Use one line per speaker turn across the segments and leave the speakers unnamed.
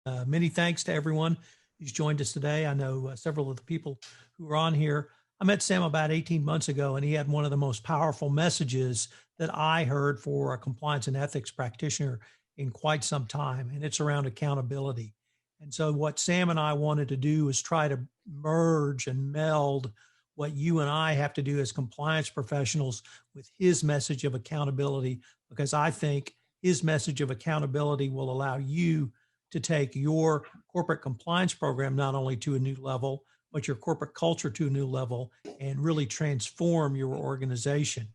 Many thanks to everyone who's joined us today. I know several of the people who are on here. I met Sam about 18 months ago, and he had one of the most powerful messages that I heard for a compliance and ethics practitioner in quite some time, and it's around accountability. And so, what Sam and I wanted to do is try to merge and meld what you and I have to do as compliance professionals with his message of accountability, because I think his message of accountability will allow you to take your corporate compliance program not only to a new level, but your corporate culture to a new level and really transform your organization.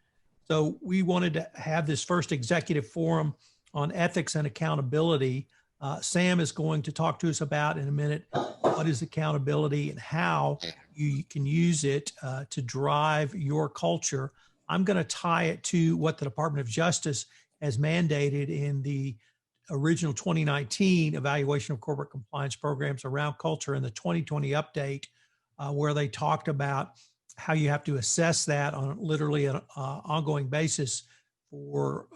So we wanted to have this first executive forum on ethics and accountability. Sam is going to talk to us about in a minute what is accountability and how you can use it to drive your culture. I'm going to tie it to what the Department of Justice has mandated in the original 2019 evaluation of corporate compliance programs around culture and the 2020 update, where they talked about how you have to assess that on literally an ongoing basis for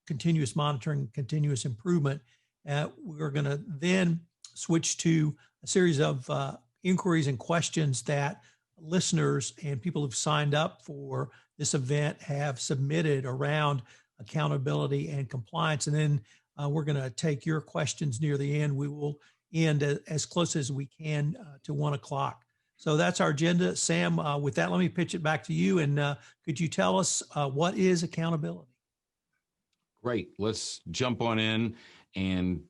continuous monitoring, continuous improvement. We're going to then switch to a series of inquiries and questions that listeners and people who've signed up for this event have submitted around accountability and compliance. And then we're going to take your questions near the end. We will end as close as we can to 1 o'clock. So that's our agenda. Sam, with that, let me pitch it back to you. And could you tell us what is accountability?
Great. Let's jump on in and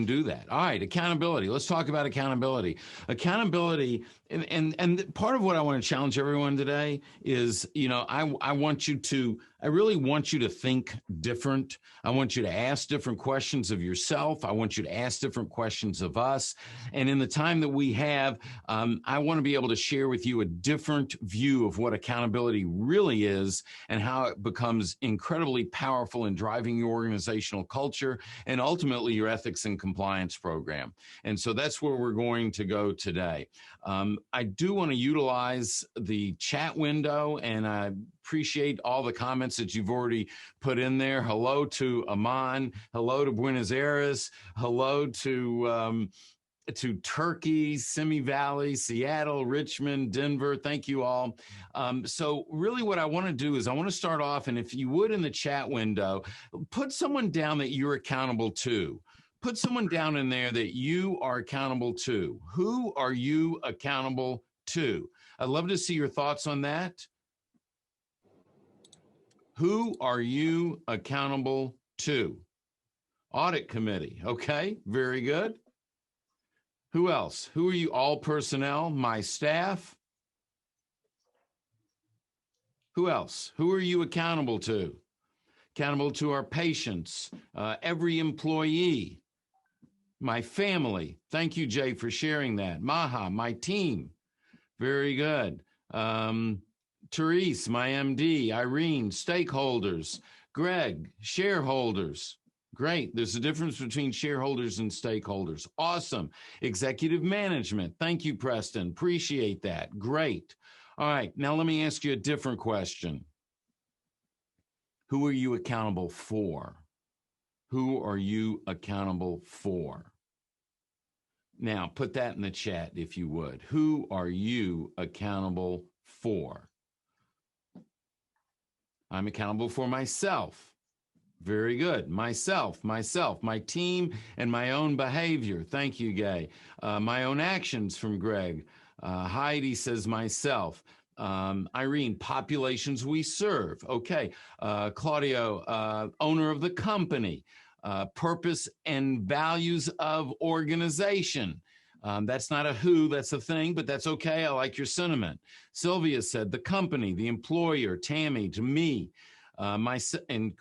do that. All right, accountability. Let's talk about accountability. Accountability, and part of what I want to challenge everyone today is, I really want you to think different. I want you to ask different questions of yourself. I want you to ask different questions of us. And in the time that we have, I want to be able to share with you a different view of what accountability really is and how it becomes incredibly powerful in driving your organizational culture and ultimately your ethics and compliance program. And so that's where we're going to go today. I do want to utilize the chat window, and I appreciate all the comments that you've already put in there. Hello to Amman. Hello to Buenos Aires. Hello to Turkey, Simi Valley, Seattle, Richmond, Denver. Thank you all. So really what I want to do is I want to start off, and if you would in the chat window, put someone down that you're accountable to. Put someone down in there that you are accountable to. Who are you accountable to? I'd love to see your thoughts on that. Who are you accountable to? Audit committee. Okay, very good. Who else? Who are you? All personnel, my staff. Who else? Who are you accountable to? Accountable to our patients, every employee, my family. Thank you, Jay, for sharing that. Maha, my team. Very good. Therese, my MD. Irene, stakeholders. Greg, shareholders. Great. There's a difference between shareholders and stakeholders. Awesome. Executive management. Thank you, Preston. Appreciate that. Great. All right. Now let me ask you a different question. Who are you accountable for? Who are you accountable for? Now, put that in the chat if you would. Who are you accountable for? I'm accountable for myself. Very good. Myself, my team, and my own behavior. Thank you, Gay. My own actions from Greg. Heidi says myself. Irene, populations we serve. Okay. Claudio, owner of the company. Purpose and values of organization. That's not a who, that's a thing, but that's okay. I like your sentiment. Sylvia said the company, the employer, Tammy, to me, and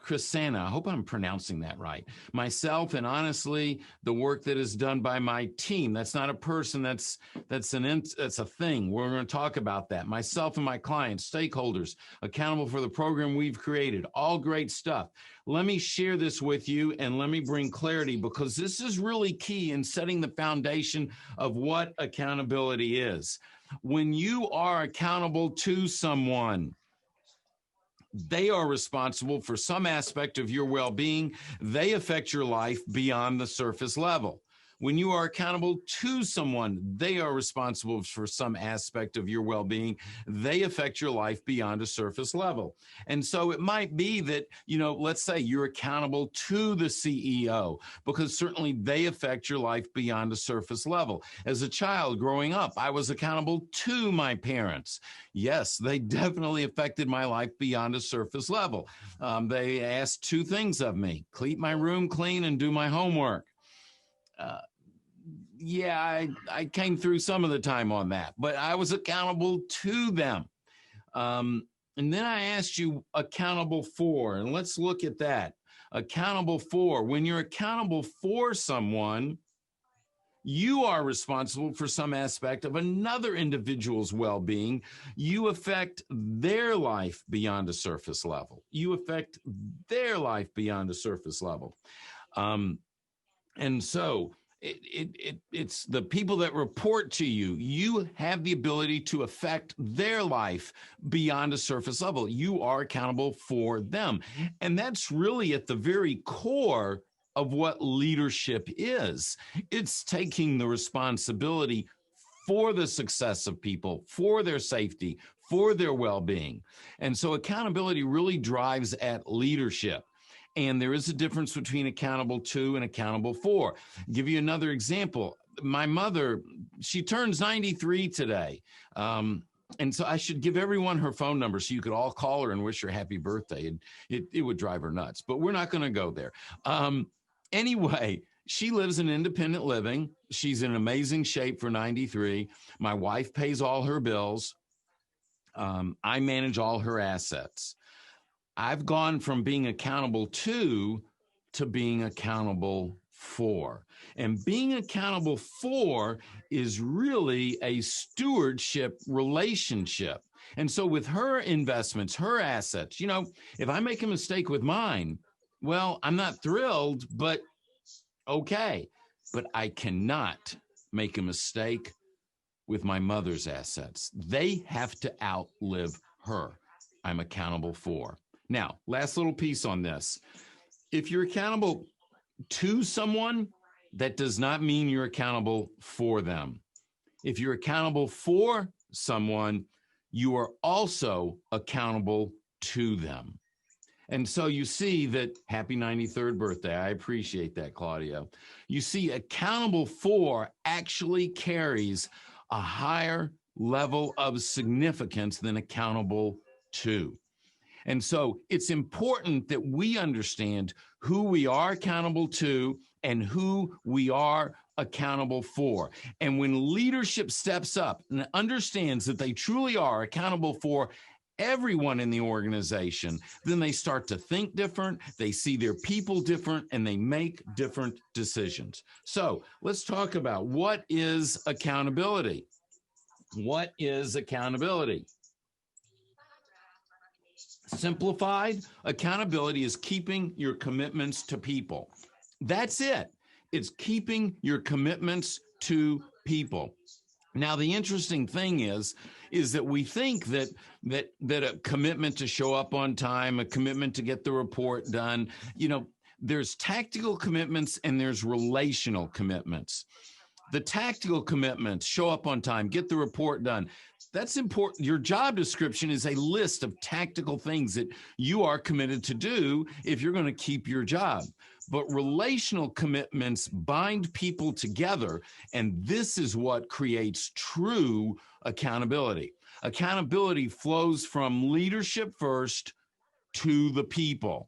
Chrisana, I hope I'm pronouncing that right. Myself, and honestly, the work that is done by my team. That's not a person, that's a thing. We're going to talk about that. Myself and my clients, stakeholders, accountable for the program we've created. All great stuff. Let me share this with you and let me bring clarity, because this is really key in setting the foundation of what accountability is. When you are accountable to someone, They are responsible for some aspect of your well-being. They affect your life beyond the surface level. When you are accountable to someone, they are responsible for some aspect of your well-being. They affect your life beyond a surface level. And so it might be that, let's say you're accountable to the CEO, because certainly they affect your life beyond a surface level. As a child growing up, I was accountable to my parents. Yes, they definitely affected my life beyond a surface level. They asked two things of me: keep my room clean and do my homework. I came through some of the time on that, but I was accountable to them. And then I asked you accountable for, and let's look at that. Accountable for. When you're accountable for someone, you are responsible for some aspect of another individual's well-being. You affect their life beyond a surface level. You affect their life beyond a surface level. And so it's the people that report to you. You have the ability to affect their life beyond a surface level. You are accountable for them. And that's really at the very core of what leadership is. It's taking the responsibility for the success of people, for their safety, for their well-being. And so accountability really drives at leadership. And there is a difference between accountable to and accountable for. I'll give you another example. My mother, she turns 93 today. And so I should give everyone her phone number so you could all call her and wish her happy birthday. And it would drive her nuts, but we're not going to go there. Anyway, she lives in independent living. She's in amazing shape for 93. My wife pays all her bills. I manage all her assets. I've gone from being accountable to being accountable for. And being accountable for is really a stewardship relationship. And so with her investments, her assets, if I make a mistake with mine, well, I'm not thrilled, but okay. But I cannot make a mistake with my mother's assets. They have to outlive her. I'm accountable for. Now, last little piece on this. If you're accountable to someone, that does not mean you're accountable for them. If you're accountable for someone, you are also accountable to them. And so you see that, happy 93rd birthday. I appreciate that, Claudio. You see, accountable for actually carries a higher level of significance than accountable to. And so it's important that we understand who we are accountable to and who we are accountable for. And when leadership steps up and understands that they truly are accountable for everyone in the organization, then they start to think different, they see their people different, and they make different decisions. So let's talk about what is accountability. What is accountability? Simplified, accountability is keeping your commitments to people. That's it. It's keeping your commitments to people. Now, the interesting thing is that we think that a commitment to show up on time, a commitment to get the report done, there's tactical commitments and there's relational commitments. The tactical commitments, show up on time, get the report done. That's important. Your job description is a list of tactical things that you are committed to do if you're going to keep your job. But relational commitments bind people together, and this is what creates true accountability. Accountability flows from leadership first to the people.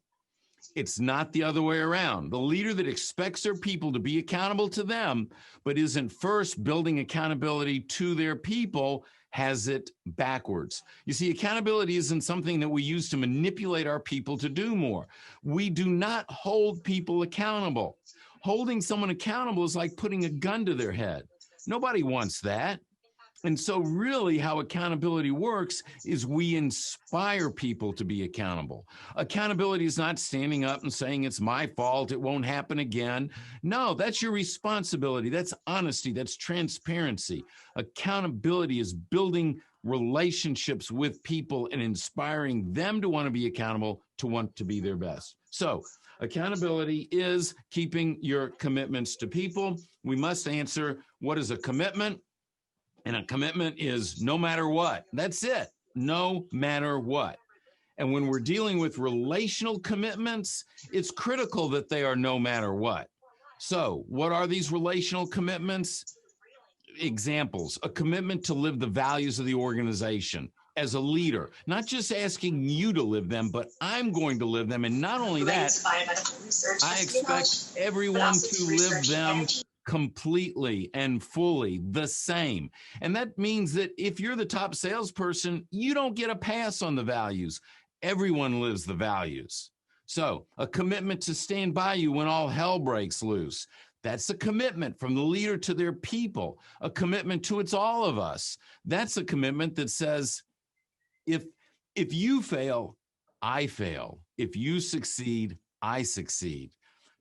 It's not the other way around. The leader that expects their people to be accountable to them, but isn't first building accountability to their people, has it backwards. You see, accountability isn't something that we use to manipulate our people to do more. We do not hold people accountable. Holding someone accountable is like putting a gun to their head. Nobody wants that. And so really how accountability works is we inspire people to be accountable. Accountability is not standing up and saying it's my fault, it won't happen again. No, that's your responsibility. That's honesty. That's transparency. Accountability is building relationships with people and inspiring them to want to be accountable, to want to be their best. So accountability is keeping your commitments to people. We must answer, what is a commitment? And a commitment is no matter what. That's it. No matter what. And when we're dealing with relational commitments, it's critical that they are no matter what. So what are these relational commitments? Examples: a commitment to live the values of the organization as a leader, not just asking you to live them, but I'm going to live them. And not only that, I expect everyone to live them completely and fully the same. And that means that if you're the top salesperson, you don't get a pass on the values. Everyone lives the values. So a commitment to stand by you when all hell breaks loose. That's a commitment from the leader to their people, a commitment to it's all of us. That's a commitment that says, if you fail, I fail. If you succeed, I succeed.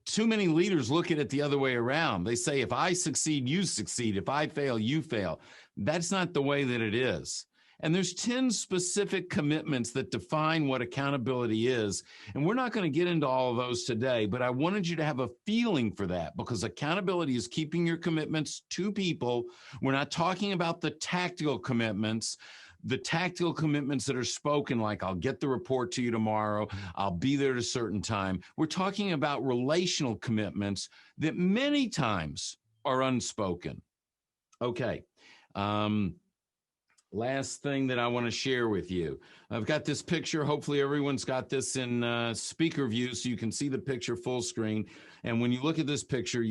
Too many leaders look at it the other way around. They say, if I succeed, you succeed. If I fail, you fail. That's not the way that it is. And there's 10 specific commitments that define what accountability is. And we're not going to get into all of those today, but I wanted you to have a feeling for that, because accountability is keeping your commitments to people. We're not talking about the tactical commitments. The tactical commitments that are spoken, like I'll get the report to you tomorrow, I'll be there at a certain time. We're talking about relational commitments that many times are unspoken. Okay. Last thing that I want to share with you. I've got this picture. Hopefully everyone's got this in speaker view so you can see the picture full screen. And when you look at this picture,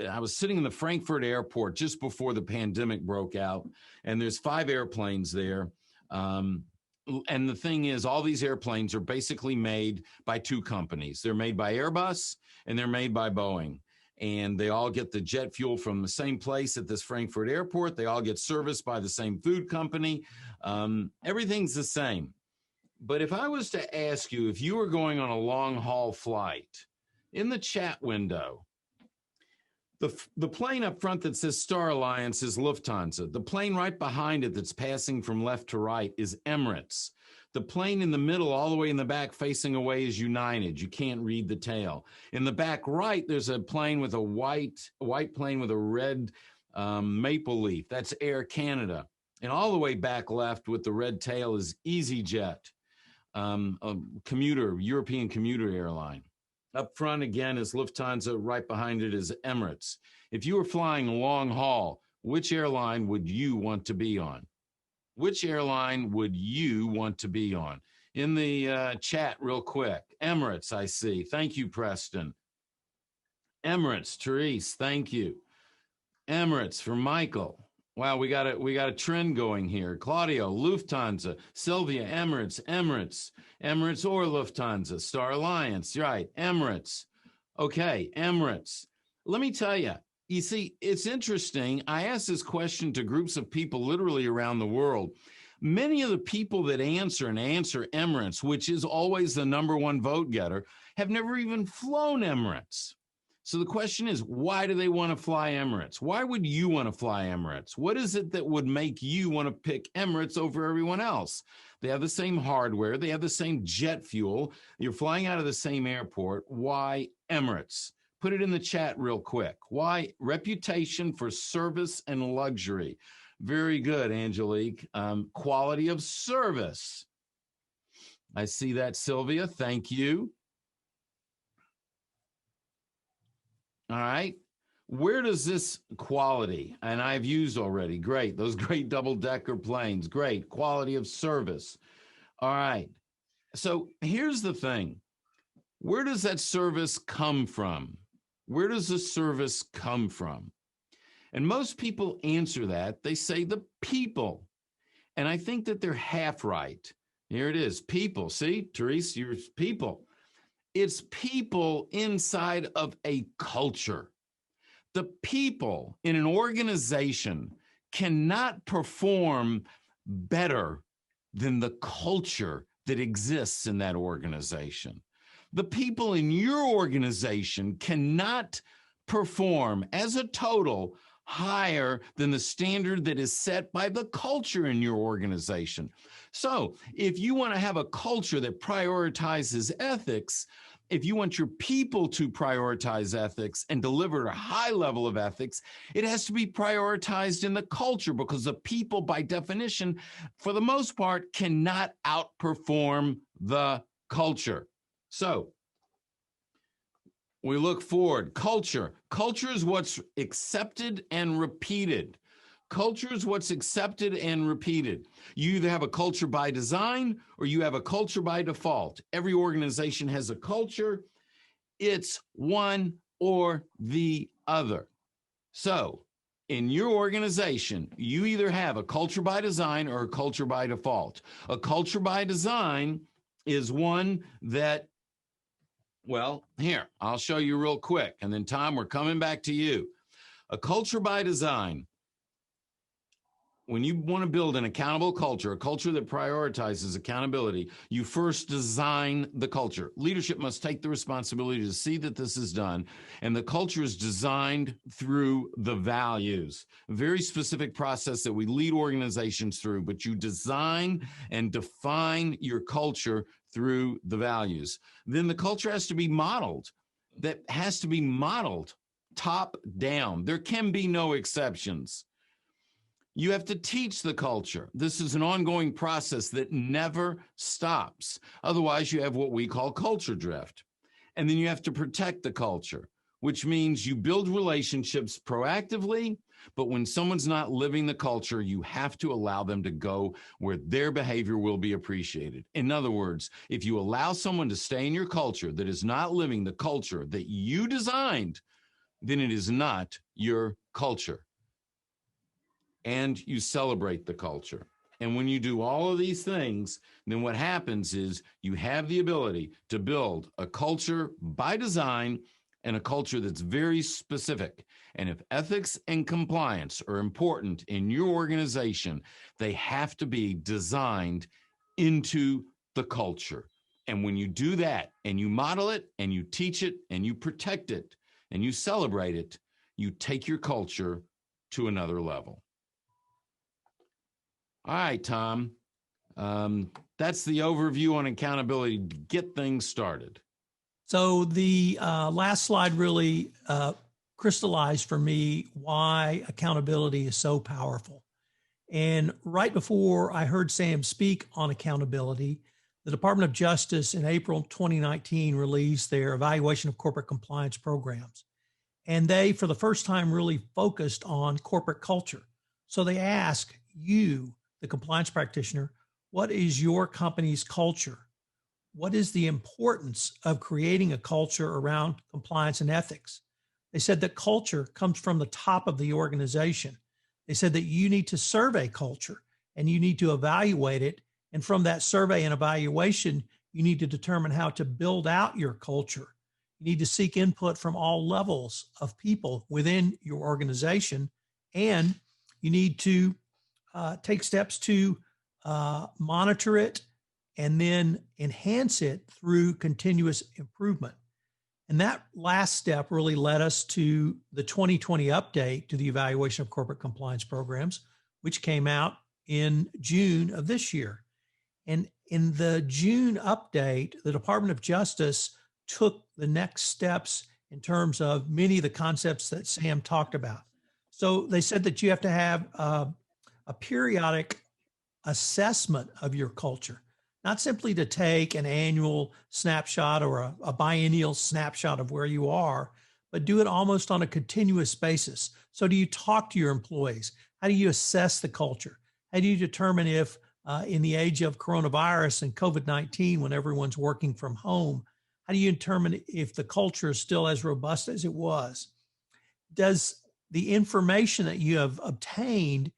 I was sitting in the Frankfurt airport just before the pandemic broke out, and there's 5 airplanes there. And the thing is, all these airplanes are basically made by 2 companies. They're made by Airbus and they're made by Boeing. And they all get the jet fuel from the same place at this Frankfurt airport. They all get serviced by the same food company. Everything's the same. But if I was to ask you, if you were going on a long haul flight, in the chat window, the plane up front that says Star Alliance is Lufthansa. The plane right behind it that's passing from left to right is Emirates. The plane in the middle, all the way in the back, facing away, is United. You can't read the tail. In the back right, there's a plane with a white plane with a red maple leaf. That's Air Canada. And all the way back left with the red tail is EasyJet, a European commuter airline. Up front again is Lufthansa. Right behind it is Emirates. If you were flying long haul, which airline would you want to be on? Which airline would you want to be on? In the chat real quick. Emirates, I see. Thank you, Preston. Emirates, Therese, thank you. Emirates for Michael. Wow, we got a trend going here. Claudio, Lufthansa. Sylvia, Emirates or Lufthansa. Star Alliance, right. Emirates. Okay, Emirates. Let me tell you, you see, it's interesting. I asked this question to groups of people literally around the world. Many of the people that answer Emirates, which is always the number 1 vote getter, have never even flown Emirates. So the question is, why do they want to fly Emirates? Why would you want to fly Emirates? What is it that would make you want to pick Emirates over everyone else? They have the same hardware. They have the same jet fuel. You're flying out of the same airport. Why Emirates? Put it in the chat real quick. Why? Reputation for service and luxury. Very good, Angelique. Quality of service. I see that, Sylvia. Thank you. All right. Where does this quality, and I've used already, great, those great double-decker planes, great, quality of service. All right. So here's the thing. Where does that service come from? Where does the service come from? And most people answer that. They say the people. And I think that they're half right. Here it is. People. See, Therese, you're people. It's people inside of a culture. The people in an organization cannot perform better than the culture that exists in that organization. The people in your organization cannot perform as a total higher than the standard that is set by the culture in your organization. So if you want to have a culture that prioritizes ethics, if you want your people to prioritize ethics and deliver a high level of ethics, it has to be prioritized in the culture, because the people, by definition, for the most part, cannot outperform the culture. So we look forward. Culture. Culture is what's accepted and repeated. Culture is what's accepted and repeated. You either have a culture by design or you have a culture by default. Every organization has a culture. It's one or the other. So in your organization, you either have a culture by design or a culture by default. A culture by design is one that, well, here, I'll show you real quick. And then, Tom, we're coming back to you. A culture by design. When you want to build an accountable culture, a culture that prioritizes accountability, you first design the culture. Leadership must take the responsibility to see that this is done. And the culture is designed through the values, a very specific process that we lead organizations through, but you design and define your culture through the values. Then the culture has to be modeled. That has to be modeled top down. There can be no exceptions. You have to teach the culture. This is an ongoing process that never stops. Otherwise, you have what we call culture drift. And then you have to protect the culture, which means you build relationships proactively, but when someone's not living the culture, you have to allow them to go where their behavior will be appreciated. In other words, if you allow someone to stay in your culture that is not living the culture that you designed, then it is not your culture. And you celebrate the culture. And when you do all of these things, then what happens is you have the ability to build a culture by design and a culture that's very specific. And if ethics and compliance are important in your organization, they have to be designed into the culture. And when you do that and you model it and you teach it and you protect it and you celebrate it, you take your culture to another level. All right, Tom. That's the overview on accountability to get things started.
So the last slide really crystallized for me why accountability is so powerful. And right before I heard Sam speak on accountability, the Department of Justice in April 2019 released their evaluation of corporate compliance programs. And they, for the first time, really focused on corporate culture. So they ask you, the compliance practitioner, what is your company's culture? What is the importance of creating a culture around compliance and ethics? They said that culture comes from the top of the organization. They said that you need to survey culture and you need to evaluate it. And from that survey and evaluation, you need to determine how to build out your culture. You need to seek input from all levels of people within your organization. And you need to take steps to monitor it and then enhance it through continuous improvement. And that last step really led us to the 2020 update to the evaluation of corporate compliance programs, which came out in June of this year. And in the June update, the Department of Justice took the next steps in terms of many of the concepts that Sam talked about. So they said that you have to have a periodic assessment of your culture, not simply to take an annual snapshot or a biennial snapshot of where you are, but do it almost on a continuous basis. So do you talk to your employees? How do you assess the culture? How do you determine if in the age of coronavirus and COVID-19, when everyone's working from home, how do you determine if the culture is still as robust as it was? Does the information that you have obtained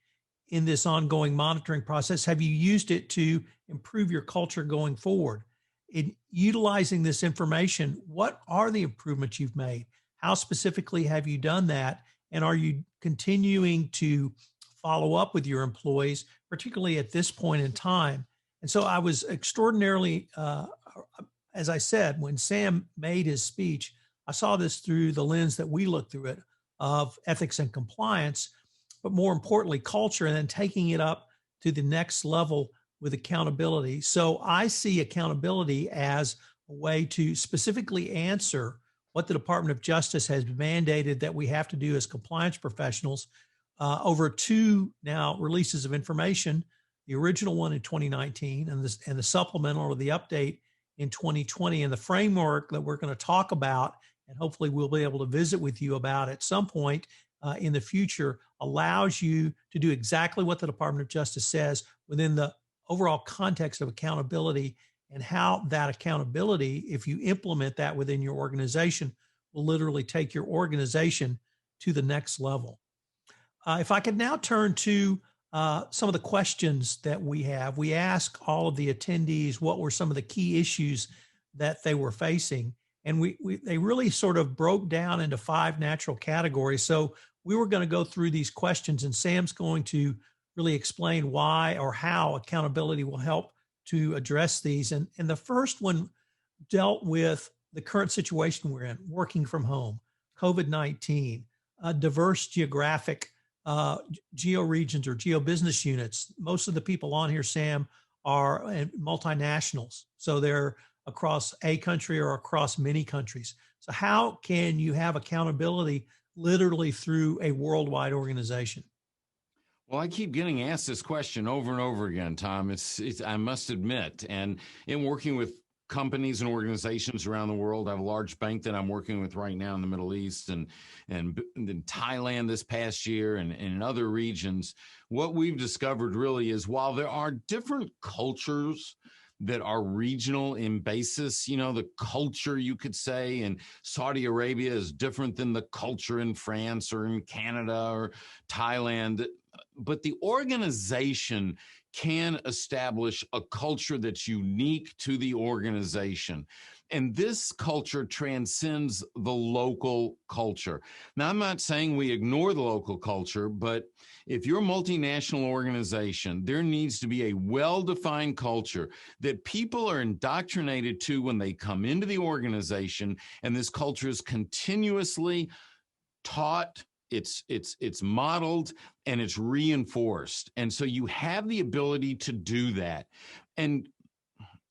in this ongoing monitoring process, have you used it to improve your culture going forward? In utilizing this information, what are the improvements you've made? How specifically have you done that? And are you continuing to follow up with your employees, particularly at this point in time? And so I was extraordinarily, as I said, when Sam made his speech, I saw this through the lens that we look through it, of ethics and compliance, but more importantly, culture, and then taking it up to the next level with accountability. So I see accountability as a way to specifically answer what the Department of Justice has mandated that we have to do as compliance professionals over two now releases of information, the original one in 2019 and the supplemental or the update in 2020. And the framework that we're going to talk about, and hopefully we'll be able to visit with you about at some point in the future, allows you to do exactly what the Department of Justice says within the overall context of accountability, and how that accountability, if you implement that within your organization, will literally take your organization to the next level. If I could now turn to some of the questions that we have, we ask all of the attendees what were some of the key issues that they were facing. And they really sort of broke down into 5 natural categories. So we were going to go through these questions, and Sam's going to really explain why or how accountability will help to address these. And the first one dealt with the current situation we're in, working from home, COVID-19, diverse geographic geo regions or geo business units. Most of the people on here, Sam, are multinationals. So they're across a country or across many countries. So how can you have accountability literally through a worldwide organization?
Well, I keep getting asked this question over and over again, Tom. It's I must admit, and in working with companies and organizations around the world, I have a large bank that I'm working with right now in the Middle East and in Thailand this past year and in other regions. What we've discovered really is while there are different cultures that are regional in basis, the culture, you could say, in Saudi Arabia is different than the culture in France or in Canada or Thailand. But the organization can establish a culture that's unique to the organization. And this culture transcends the local culture. Now, I'm not saying we ignore the local culture, but if you're a multinational organization, there needs to be a well-defined culture that people are indoctrinated to when they come into the organization. And this culture is continuously taught, it's modeled, and it's reinforced. And so you have the ability to do that. And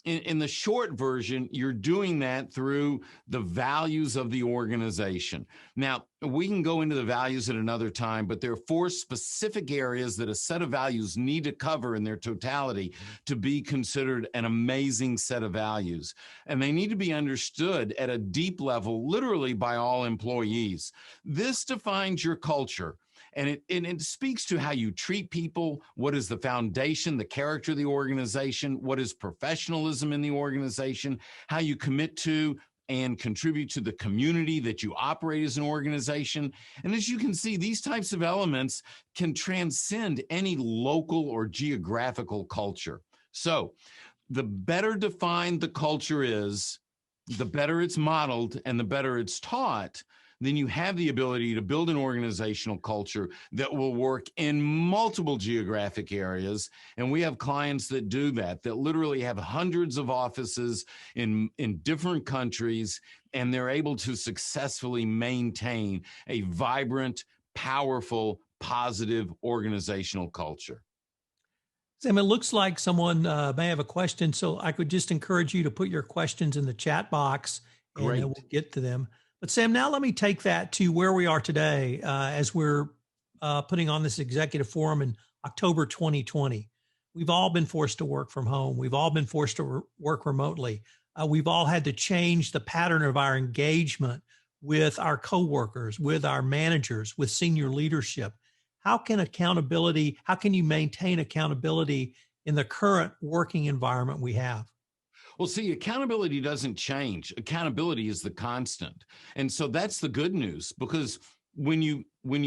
in the short version, you're doing that through the values of the organization. Now, we can go into the values at another time, but there are 4 specific areas that a set of values need to cover in their totality to be considered an amazing set of values. And they need to be understood at a deep level, literally by all employees. This defines your culture. And it speaks to how you treat people, what is the foundation, the character of the organization, what is professionalism in the organization, how you commit to and contribute to the community that you operate as an organization. And as you can see, these types of elements can transcend any local or geographical culture. So the better defined the culture is, the better it's modeled and the better it's taught, then you have the ability to build an organizational culture that will work in multiple geographic areas. And we have clients that do that literally have hundreds of offices in different countries, and they're able to successfully maintain a vibrant, powerful, positive organizational culture.
Sam, it looks like someone may have a question, so I could just encourage you to put your questions in the chat box, and
Great.
we'll get to them. But Sam, now let me take that to where we are today as we're putting on this executive forum in October 2020. We've all been forced to work from home. We've all been forced to work remotely. We've all had to change the pattern of our engagement with our coworkers, with our managers, with senior leadership. How can you maintain accountability in the current working environment we have?
Well, see, accountability doesn't change. Accountability is the constant. And so that's the good news, because when you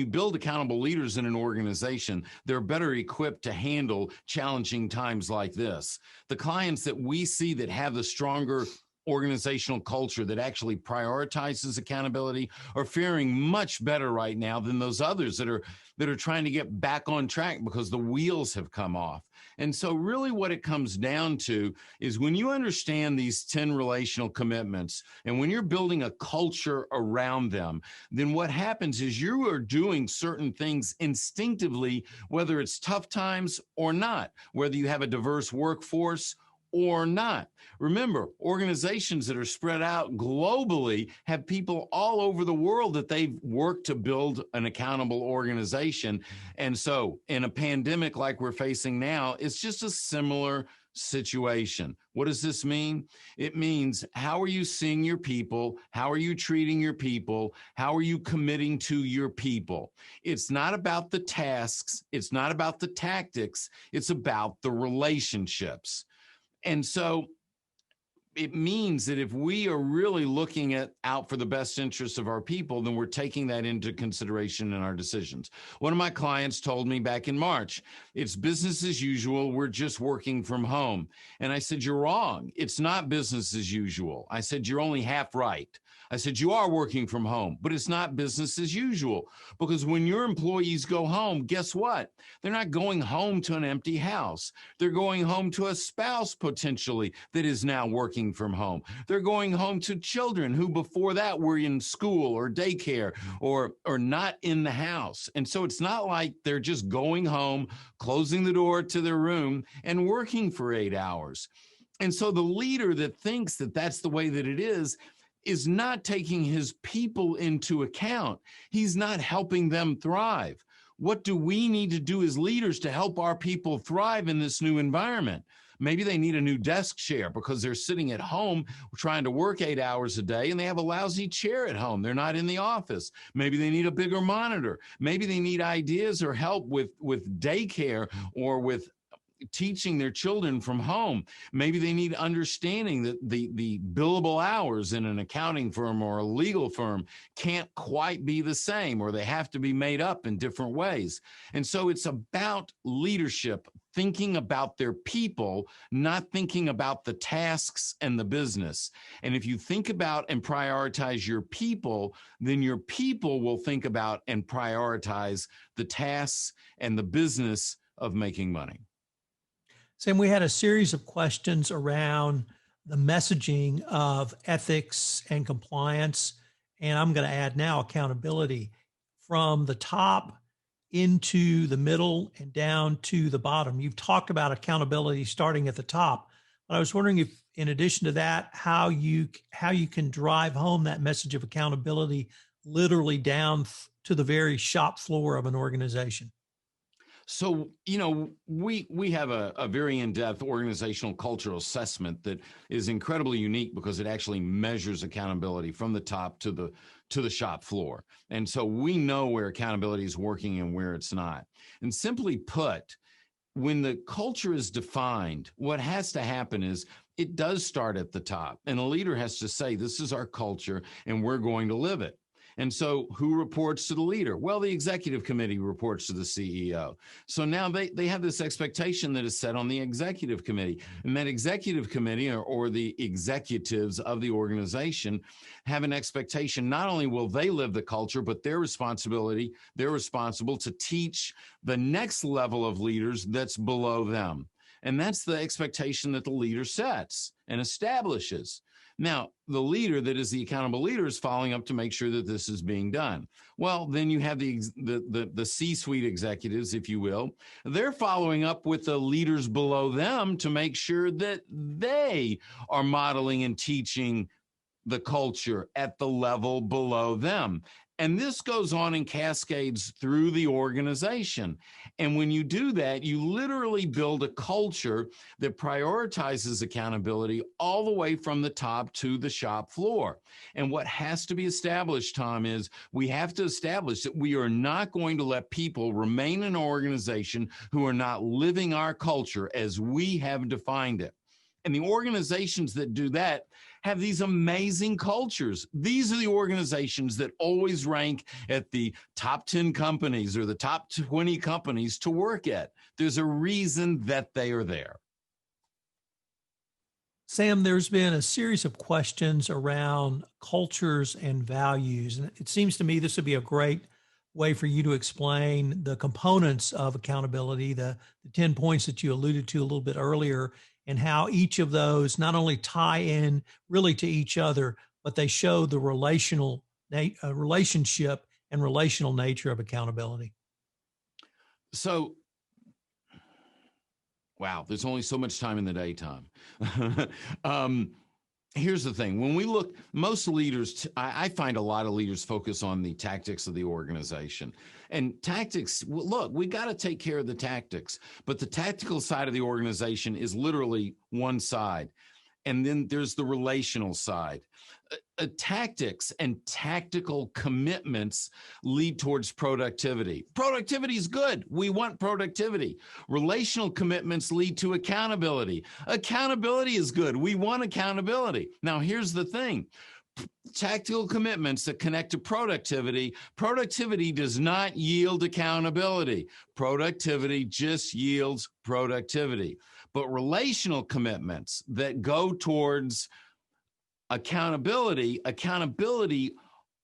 build accountable leaders in an organization, they're better equipped to handle challenging times like this. The clients that we see that have the stronger organizational culture that actually prioritizes accountability are faring much better right now than those others that are trying to get back on track because the wheels have come off. And so really what it comes down to is when you understand these 10 relational commitments and when you're building a culture around them, then what happens is you are doing certain things instinctively, whether it's tough times or not, whether you have a diverse workforce or not. Remember, organizations that are spread out globally have people all over the world that they've worked to build an accountable organization. And so in a pandemic like we're facing now, it's just a similar situation. What does this mean? It means, how are you seeing your people? How are you treating your people? How are you committing to your people? It's not about the tasks. It's not about the tactics. It's about the relationships. And so it means that if we are really looking out for the best interests of our people, then we're taking that into consideration in our decisions. One of my clients told me back in March, it's business as usual. We're just working from home. And I said, you're wrong. It's not business as usual. I said, you're only half right. I said, you are working from home, but it's not business as usual, because when your employees go home, guess what? They're not going home to an empty house. They're going home to a spouse potentially that is now working from home. They're going home to children who before that were in school or daycare or not in the house. And so it's not like they're just going home, closing the door to their room and working for 8 hours. And so the leader that thinks that that's the way that it is not taking his people into account. He's not helping them thrive. What do we need to do as leaders to help our people thrive in this new environment? Maybe they need a new desk chair because they're sitting at home trying to work 8 hours a day and they have a lousy chair at home. They're not in the office. Maybe they need a bigger monitor. Maybe they need ideas or help with daycare or with teaching their children from home. Maybe they need understanding that the billable hours in an accounting firm or a legal firm can't quite be the same, or they have to be made up in different ways. And so it's about leadership, thinking about their people, not thinking about the tasks and the business. And if you think about and prioritize your people, then your people will think about and prioritize the tasks and the business of making money.
Sam, we had a series of questions around the messaging of ethics and compliance, and I'm going to add now accountability from the top into the middle and down to the bottom. You've talked about accountability starting at the top, but I was wondering if, in addition to that, how you can drive home that message of accountability literally down to the very shop floor of an organization.
So, we have a very in-depth organizational cultural assessment that is incredibly unique because it actually measures accountability from the top to the shop floor. And so we know where accountability is working and where it's not. And simply put, when the culture is defined, what has to happen is it does start at the top. And a leader has to say, this is our culture and we're going to live it. And so who reports to the leader? Well, the executive committee reports to the CEO. So now they have this expectation that is set on the executive committee. And that executive committee or the executives of the organization have an expectation. Not only will they live the culture, but they're responsible to teach the next level of leaders that's below them. And that's the expectation that the leader sets and establishes. Now, the leader that is the accountable leader is following up to make sure that this is being done. Well, then you have the C-suite executives, if you will. They're following up with the leaders below them to make sure that they are modeling and teaching the culture at the level below them. And this goes on and cascades through the organization. And when you do that, you literally build a culture that prioritizes accountability all the way from the top to the shop floor. And what has to be established, Tom, is we have to establish that we are not going to let people remain in an organization who are not living our culture as we have defined it. And the organizations that do that have these amazing cultures. These are the organizations that always rank at the top 10 companies or the top 20 companies to work at. There's a reason that they are there.
Sam, there's been a series of questions around cultures and values. And it seems to me this would be a great way for you to explain the components of accountability, the 10 points that you alluded to a little bit earlier, and how each of those not only tie in really to each other, but they show the relationship and relational nature of accountability.
So, wow, there's only so much time in the daytime. Here's the thing. When we look, most leaders, I find a lot of leaders focus on the tactics of the organization. And tactics, look, we got to take care of the tactics, but the tactical side of the organization is literally one side. And then there's the relational side. Tactics and tactical commitments lead towards productivity. Productivity is good. We want productivity. Relational commitments lead to accountability. Accountability is good. We want accountability. Now, here's the thing. Tactical commitments that connect to productivity. Productivity does not yield accountability. Productivity just yields productivity. But relational commitments that go towards accountability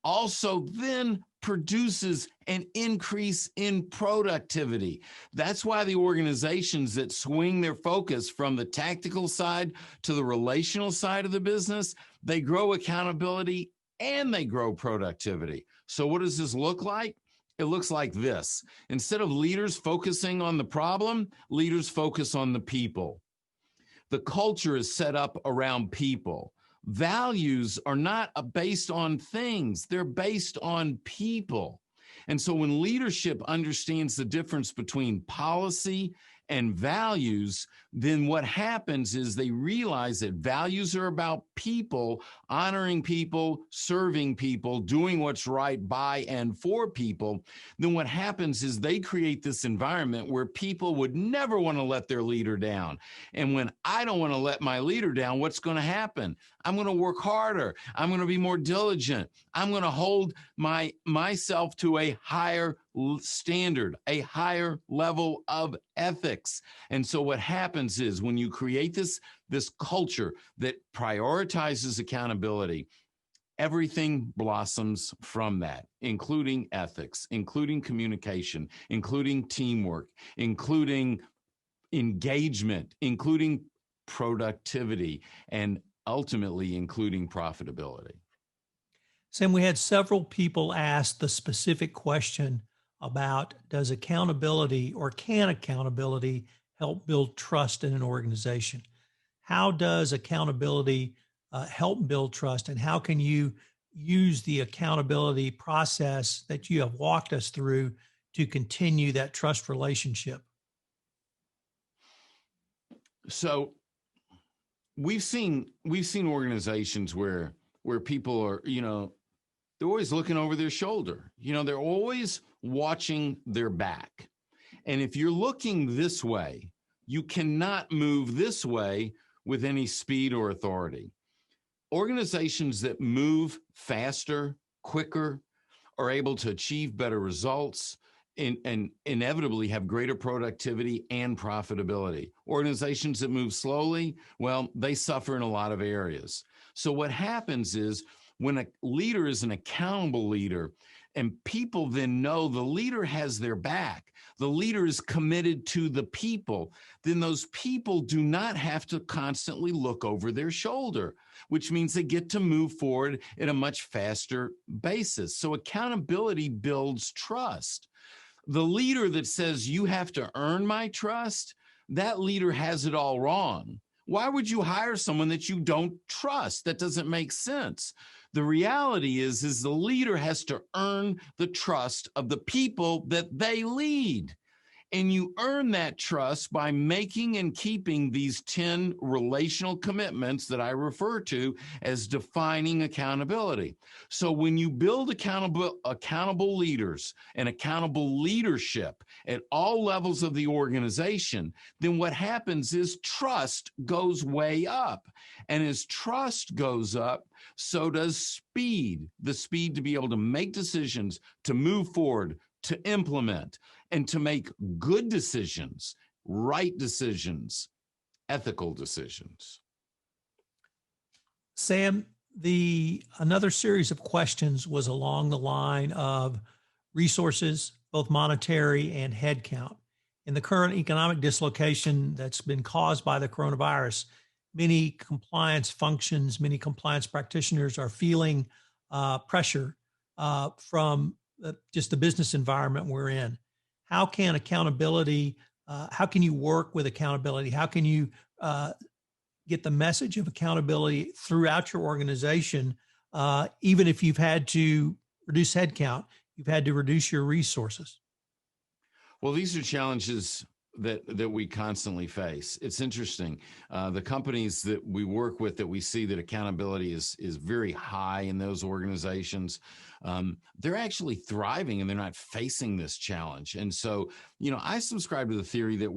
also then produces an increase in productivity. That's why the organizations that swing their focus from the tactical side to the relational side of the business, they grow accountability and they grow productivity. So what does this look like? It looks like this. Instead of leaders focusing on the problem, leaders focus on the people. The culture is set up around people. Values are not based on things. They're based on people. And so when leadership understands the difference between policy and values, then what happens is they realize that values are about people, honoring people, serving people, doing what's right by and for people. Then what happens is they create this environment where people would never want to let their leader down. And when I don't want to let my leader down, what's going to happen? I'm going to work harder. I'm going to be more diligent. I'm going to hold myself to a higher standard, a higher level of ethics. And so what happens is when you create this culture that prioritizes accountability, everything blossoms from that, including ethics, including communication, including teamwork, including engagement, including productivity, and ultimately including profitability.
Sam, we had several people ask the specific question about does accountability or can accountability help build trust in an organization? How does accountability help build trust, and how can you use the accountability process that you have walked us through to continue that trust relationship?
So we've seen organizations where people are, they're always looking over their shoulder. They're always watching their back. And if you're looking this way, you cannot move this way with any speed or authority. Organizations that move faster, quicker, are able to achieve better results and inevitably have greater productivity and profitability. Organizations that move slowly, well, they suffer in a lot of areas. So what happens is when a leader is an accountable leader and people then know the leader has their back, the leader is committed to the people, then those people do not have to constantly look over their shoulder, which means they get to move forward at a much faster basis. So accountability builds trust. The leader that says you have to earn my trust, that leader has it all wrong. Why would you hire someone that you don't trust? That doesn't make sense. The reality is the leader has to earn the trust of the people that they lead. And you earn that trust by making and keeping these 10 relational commitments that I refer to as defining accountability. So when you build accountable leaders and accountable leadership at all levels of the organization, then what happens is trust goes way up. And as trust goes up, so does speed, the speed to be able to make decisions, to move forward, to implement, and to make good decisions, right decisions, ethical decisions.
Sam, the another series of questions was along the line of resources, both monetary and headcount. In the current economic dislocation that's been caused by the coronavirus, many compliance functions, many compliance practitioners are feeling pressure from just the business environment we're in. How can accountability, how can you work with accountability? How can you get the message of accountability throughout your organization, even if you've had to reduce headcount, you've had to reduce your resources?
Well, these are challenges that we constantly face. It's interesting. The companies that we work with, that we see that accountability is very high in those organizations, they're actually thriving and they're not facing this challenge. And so, I subscribe to the theory that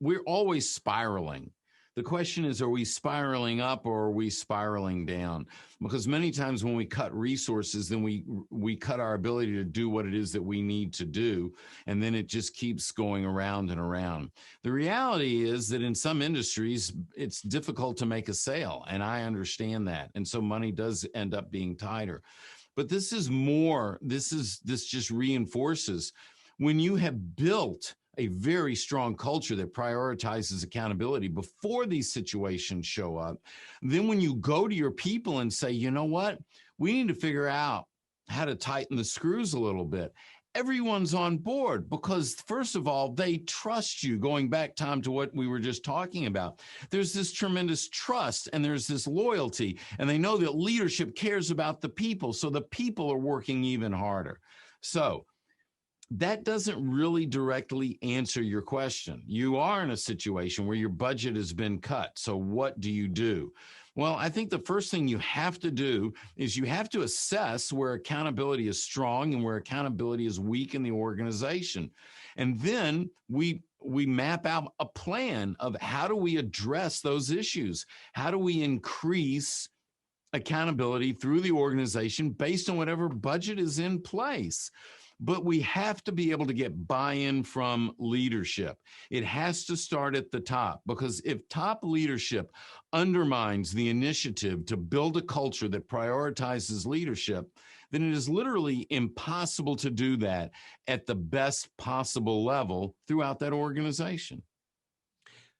we're always spiraling. The question is, are we spiraling up or are we spiraling down? Because many times when we cut resources, then we cut our ability to do what it is that we need to do. And then it just keeps going around and around. The reality is that in some industries, it's difficult to make a sale. And I understand that. And so money does end up being tighter. But this is more, this just reinforces when you have built a very strong culture that prioritizes accountability before these situations show up. Then when you go to your people and say, you know what, we need to figure out how to tighten the screws a little bit. Everyone's on board because, first of all, they trust you. Going back, Tom, to what we were just talking about, there's this tremendous trust and there's this loyalty, and they know that leadership cares about the people. So the people are working even harder. So that doesn't really directly answer your question. You are in a situation where your budget has been cut. So what do you do? Well, I think the first thing you have to do is you have to assess where accountability is strong and where accountability is weak in the organization. And then we map out a plan of how do we address those issues? How do we increase accountability through the organization based on whatever budget is in place? But we have to be able to get buy-in from leadership. It has to start at the top, because if top leadership undermines the initiative to build a culture that prioritizes leadership, then it is literally impossible to do that at the best possible level throughout that organization.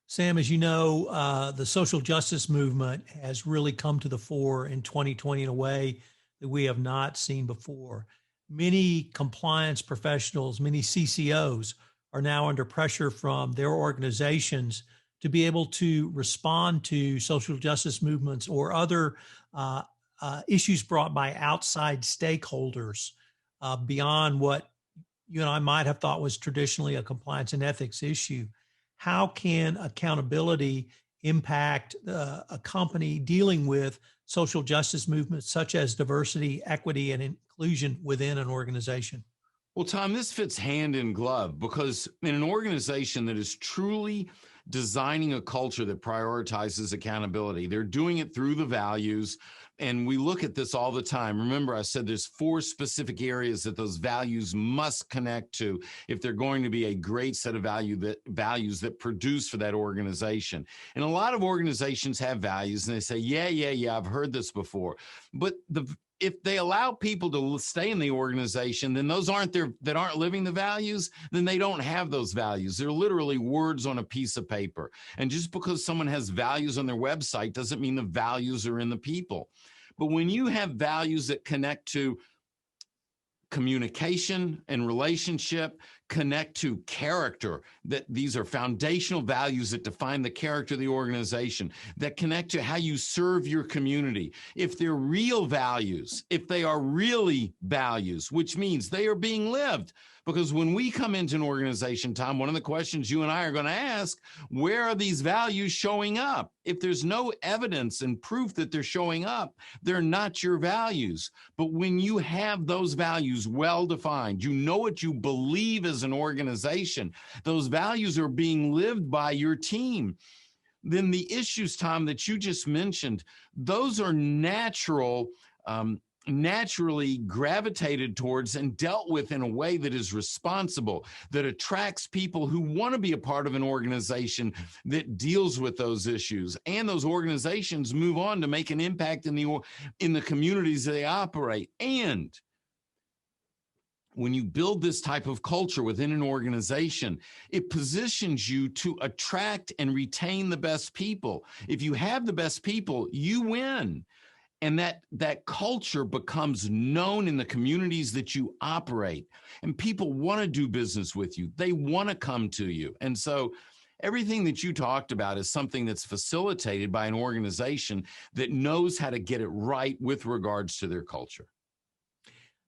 Sam, as you know, the social justice movement has really come to the fore in 2020 in a way that we have not seen before. Many compliance professionals, many CCOs are now under pressure from their organizations to be able to respond to social justice movements or other issues brought by outside stakeholders beyond what you and I might have thought was traditionally a compliance and ethics issue. How can accountability impact a company dealing with social justice movements such as diversity, equity, and inclusion within an organization?
Well, Tom, this fits hand in glove, because in an organization that is truly designing a culture that prioritizes accountability, they're doing it through the values. And we look at this all the time. Remember, I said there's 4 specific areas that those values must connect to if they're going to be a great set of values that produce for that organization. And a lot of organizations have values and they say, yeah, I've heard this before. But if they allow people to stay in the organization, then those that aren't living the values, then they don't have those values. They're literally words on a piece of paper. And just because someone has values on their website doesn't mean the values are in the people. But when you have values that connect to communication and relationship, connect to character, that these are foundational values that define the character of the organization, that connect to how you serve your community. If they're real values, if they are really values, which means they are being lived. Because when we come into an organization, Tom, one of the questions you and I are going to ask, where are these values showing up? If there's no evidence and proof that they're showing up, they're not your values. But when you have those values well defined, you know what you believe as an organization, those values are being lived by your team, then the issues, Tom, that you just mentioned, those are natural naturally gravitated towards and dealt with in a way that is responsible, that attracts people who want to be a part of an organization that deals with those issues. And those organizations move on to make an impact in the communities they operate. And when you build this type of culture within an organization, it positions you to attract and retain the best people. If you have the best people, you win. And that culture becomes known in the communities that you operate. And people want to do business with you. They want to come to you. And so everything that you talked about is something that's facilitated by an organization that knows how to get it right with regards to their culture.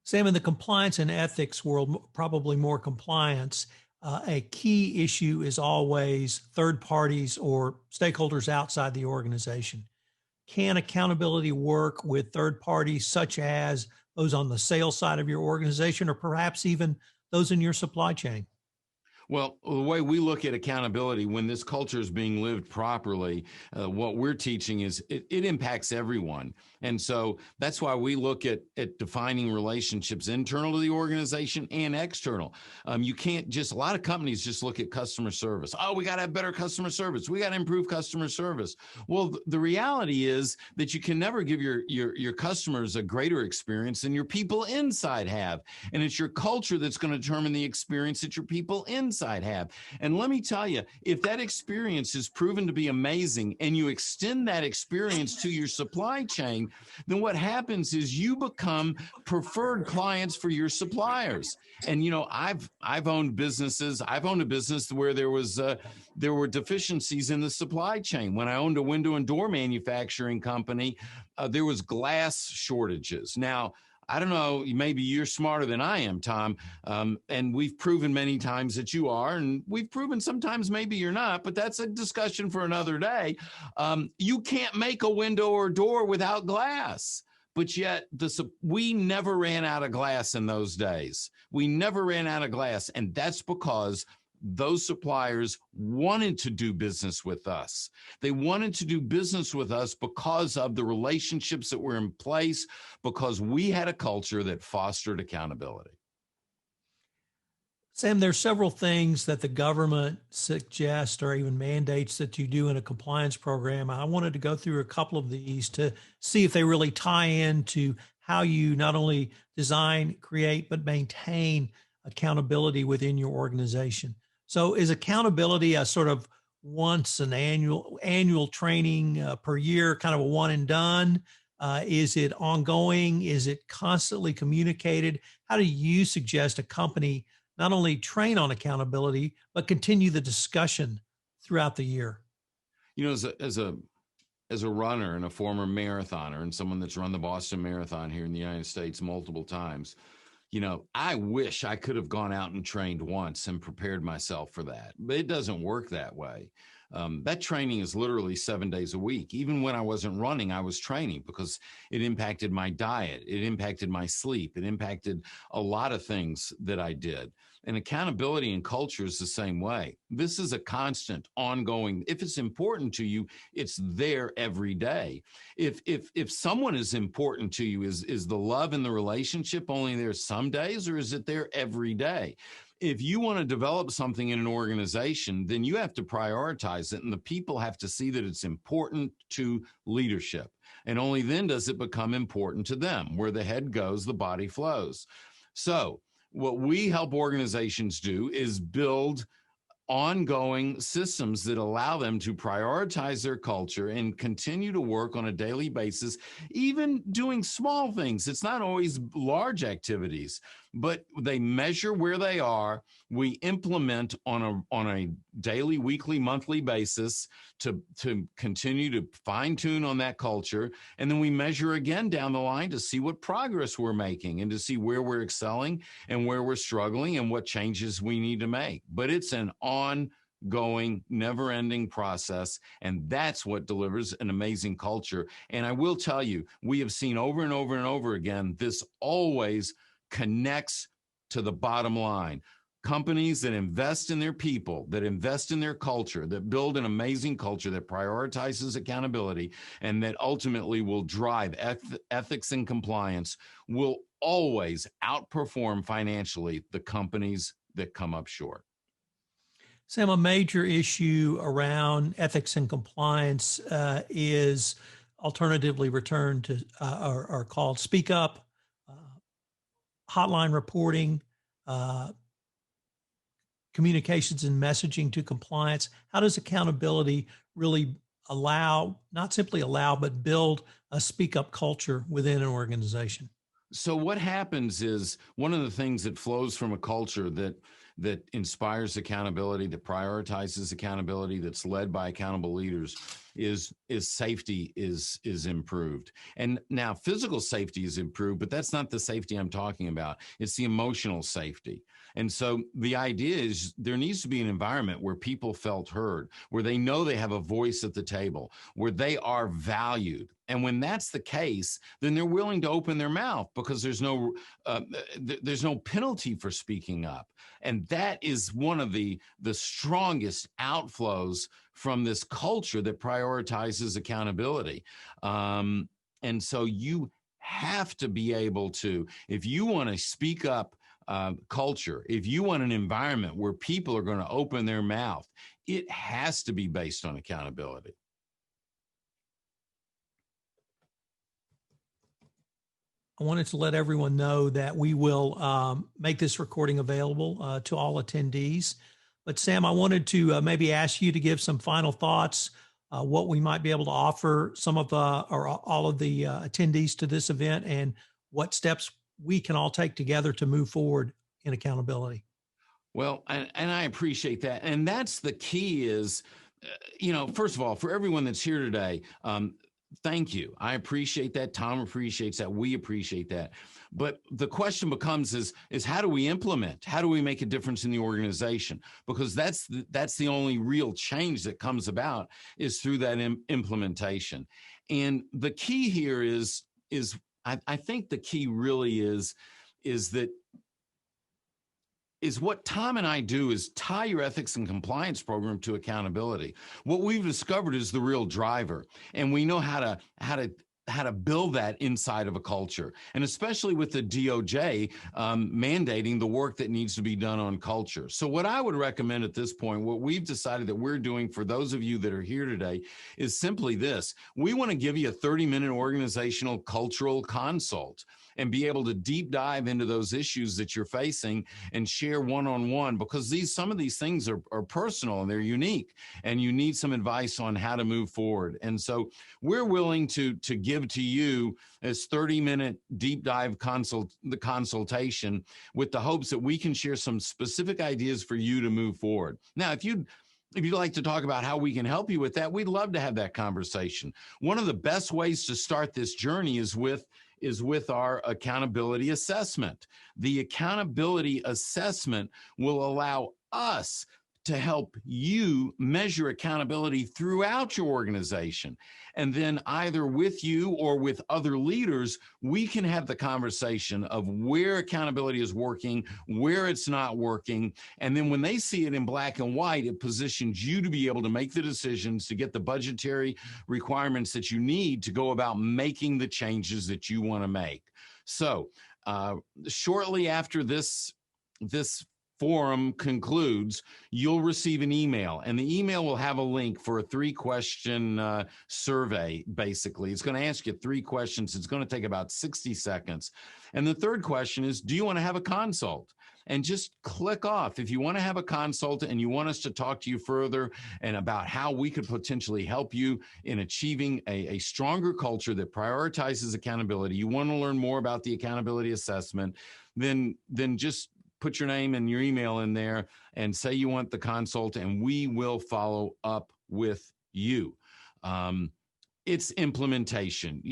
Sam, in the compliance and ethics world, probably more compliance, a key issue is always third parties or stakeholders outside the organization. Can accountability work with third parties, such as those on the sales side of your organization, or perhaps even those in your supply chain?
Well, the way we look at accountability, when this culture is being lived properly, what we're teaching is it impacts everyone. And so that's why we look at defining relationships internal to the organization and external. You can't just, a lot of companies just look at customer service. Oh, we got to have better customer service. We got to improve customer service. Well, the reality is that you can never give your customers a greater experience than your people inside have. And it's your culture that's going to determine the experience that your people inside have. And let me tell you, if that experience is proven to be amazing and you extend that experience to your supply chain, then what happens is you become preferred clients for your suppliers. And I've owned businesses. I've owned a business where there were deficiencies in the supply chain. When I owned a window and door manufacturing company, there was glass shortages. Now, I don't know, maybe you're smarter than I am, Tom, and we've proven many times that you are, and we've proven sometimes maybe you're not, but that's a discussion for another day. You can't make a window or door without glass. But yet we never ran out of glass in those days. We never ran out of glass, and that's because those suppliers wanted to do business with us. They wanted to do business with us because of the relationships that were in place, because we had a culture that fostered accountability.
Sam, there's several things that the government suggests or even mandates that you do in a compliance program. I wanted to go through a couple of these to see if they really tie into how you not only design, create, but maintain accountability within your organization. So is accountability a sort of once an annual training per year, kind of a one and done? Is it ongoing? Is it constantly communicated? How do you suggest a company not only train on accountability, but continue the discussion throughout the year?
As a runner and a former marathoner and someone that's run the Boston Marathon here in the United States multiple times, I wish I could have gone out and trained once and prepared myself for that, but it doesn't work that way. That training is literally 7 days a week. Even when I wasn't running, I was training because it impacted my diet. It impacted my sleep. It impacted a lot of things that I did. And accountability and culture is the same way. This is a constant, ongoing. If it's important to you, it's there every day. If someone is important to you, is the love in the relationship only there some days, or is it there every day? If you want to develop something in an organization, then you have to prioritize it, and the people have to see that it's important to leadership. And only then does it become important to them. Where the head goes, the body flows. So what we help organizations do is build ongoing systems that allow them to prioritize their culture and continue to work on a daily basis, even doing small things. It's not always large activities, but they measure where they are. We implement on a daily, weekly, monthly basis to continue to fine tune on that culture. And then we measure again down the line to see what progress we're making and to see where we're excelling and where we're struggling and what changes we need to make. But it's an ongoing, never-ending process, and that's what delivers an amazing culture. And I will tell you, we have seen over and over and over again, this always connects to the bottom line. Companies that invest in their people, that invest in their culture, that build an amazing culture that prioritizes accountability and that ultimately will drive ethics and compliance will always outperform financially the companies that come up short.
Sam, a major issue around ethics and compliance is alternatively returned to are called speak up, uh, hotline reporting, uh, communications and messaging to compliance. How does accountability really not simply allow, but build a speak up culture within an organization?
So what happens is one of the things that flows from a culture that inspires accountability, that prioritizes accountability, that's led by accountable leaders, is safety is improved. And now physical safety is improved, but that's not the safety I'm talking about. It's the emotional safety. And so the idea is there needs to be an environment where people felt heard, where they know they have a voice at the table, where they are valued. And when that's the case, then they're willing to open their mouth because there's no penalty for speaking up. And that is one of the strongest outflows from this culture that prioritizes accountability. And so you have to be able to, if you want to speak up culture, if you want an environment where people are going to open their mouth, it has to be based on accountability.
I wanted to let everyone know that we will make this recording available to all attendees. But Sam, I wanted to maybe ask you to give some final thoughts, what we might be able to offer some of or all of the attendees to this event, and what steps we can all take together to move forward in accountability.
Well, and I appreciate that. And that's the key is, first of all, for everyone that's here today, thank you. I appreciate that. Tom appreciates that. We appreciate that. But the question becomes is how do we implement? How do we make a difference in the organization? Because that's the only real change that comes about is through that implementation. And the key here is I think the key really is what Tom and I do is tie your ethics and compliance program to accountability. What we've discovered is the real driver, and we know how to build that inside of a culture, and especially with the DOJ mandating the work that needs to be done on culture. So what I would recommend at this point, what we've decided that we're doing for those of you that are here today is simply this. We want to give you a 30-minute organizational cultural consult and be able to deep dive into those issues that you're facing and share one-on-one, because some of these things are personal and they're unique, and you need some advice on how to move forward. And so we're willing to give to you this 30-minute deep dive consultation with the hopes that we can share some specific ideas for you to move forward. Now, if you'd like to talk about how we can help you with that, we'd love to have that conversation. One of the best ways to start this journey is with our accountability assessment. The accountability assessment will allow us to help you measure accountability throughout your organization. And then either with you or with other leaders, we can have the conversation of where accountability is working, where it's not working. And then when they see it in black and white, it positions you to be able to make the decisions to get the budgetary requirements that you need to go about making the changes that you want to make. So shortly after this forum concludes, you'll receive an email, and the email will have a link for a 3-question survey. Basically, it's going to ask you 3 questions. It's going to take about 60 seconds. And the third question is, do you want to have a consult? And just click off if you want to have a consult and you want us to talk to you further and about how we could potentially help you in achieving a stronger culture that prioritizes accountability. You want to learn more about the accountability assessment, then just put your name and your email in there and say you want the consult, and we will follow up with you. It's implementation.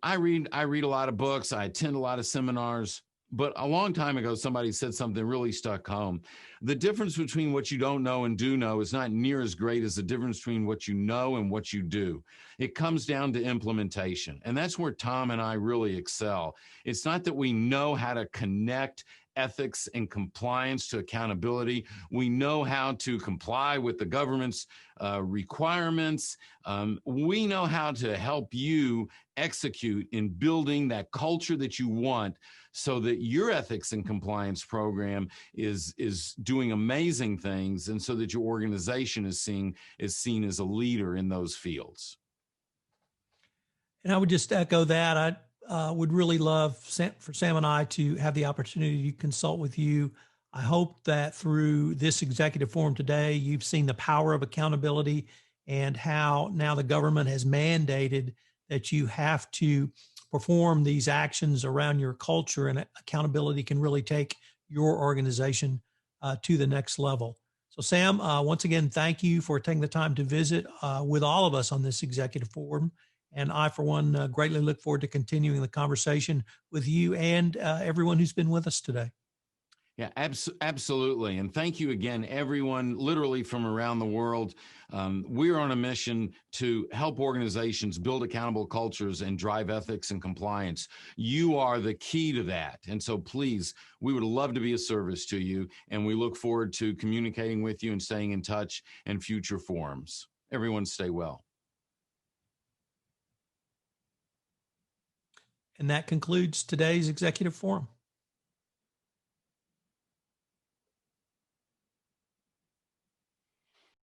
I read a lot of books. I attend a lot of seminars, but a long time ago, somebody said something really stuck home. The difference between what you don't know and do know is not near as great as the difference between what you know and what you do. It comes down to implementation. And that's where Tom and I really excel. It's not that we know how to connect ethics and compliance to accountability. We know how to comply with the government's requirements. We know how to help you execute in building that culture that you want, so that your ethics and compliance program is doing amazing things, and so that your organization is seen as a leader in those fields.
And I would just echo that. I would really love for Sam and I to have the opportunity to consult with you. I hope that through this executive forum today, you've seen the power of accountability and how now the government has mandated that you have to perform these actions around your culture, and accountability can really take your organization to the next level. So Sam, once again, thank you for taking the time to visit with all of us on this executive forum. And I, for one, greatly look forward to continuing the conversation with you and everyone who's been with us today.
Yeah, absolutely. And thank you again, everyone, literally from around the world. We're on a mission to help organizations build accountable cultures and drive ethics and compliance. You are the key to that. And so please, we would love to be of service to you. And we look forward to communicating with you and staying in touch in future forums. Everyone stay well.
And that concludes today's executive forum.